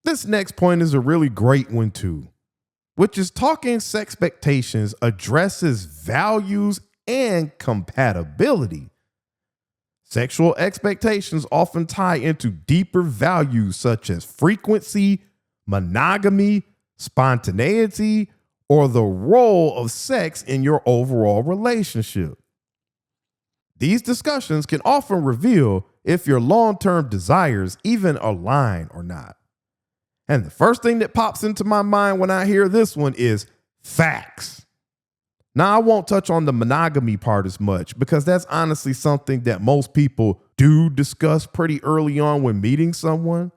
This next point is a really great one too, which is talking sexpectations addresses values and compatibility. Sexual expectations often tie into deeper values such as frequency, monogamy, spontaneity, or the role of sex in your overall relationship. These discussions can often reveal if your long-term desires even align or not. And the first thing that pops into my mind when I hear this one is facts. Now, I won't touch on the monogamy part as much because that's honestly something that most people do discuss pretty early on when meeting someone.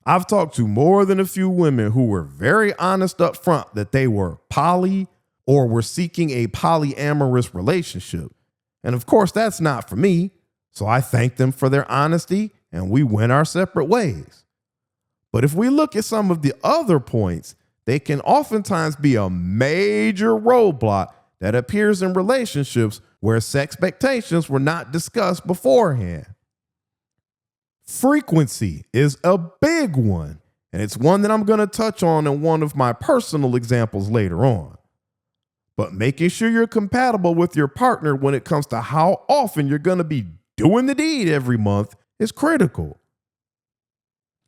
I've talked to more than a few women who were very honest up front that they were poly or were seeking a polyamorous relationship. And of course, that's not for me. So I thank them for their honesty and we went our separate ways. But if we look at some of the other points, they can oftentimes be a major roadblock that appears in relationships where sexpectations were not discussed beforehand. Frequency is a big one, and it's one that I'm going to touch on in one of my personal examples later on. But making sure you're compatible with your partner when it comes to how often you're going to be doing the deed every month is critical.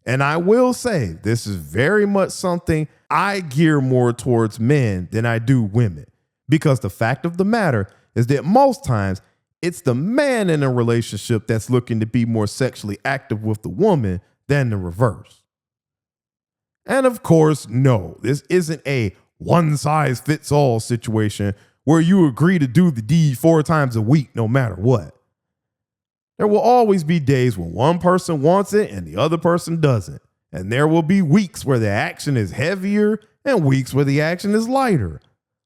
And I will say this is very much something I gear more towards men than I do women, because the fact of the matter is that most times it's the man in a relationship that's looking to be more sexually active with the woman than the reverse. And of course, no, this isn't a one-size-fits-all situation where you agree to do the deed 4 times a week no matter what. There will always be days when one person wants it and the other person doesn't. And there will be weeks where the action is heavier and weeks where the action is lighter.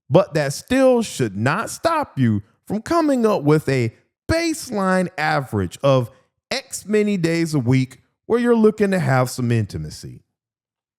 But that still should not stop you from coming up with a baseline average of X many days a week where you're looking to have some intimacy.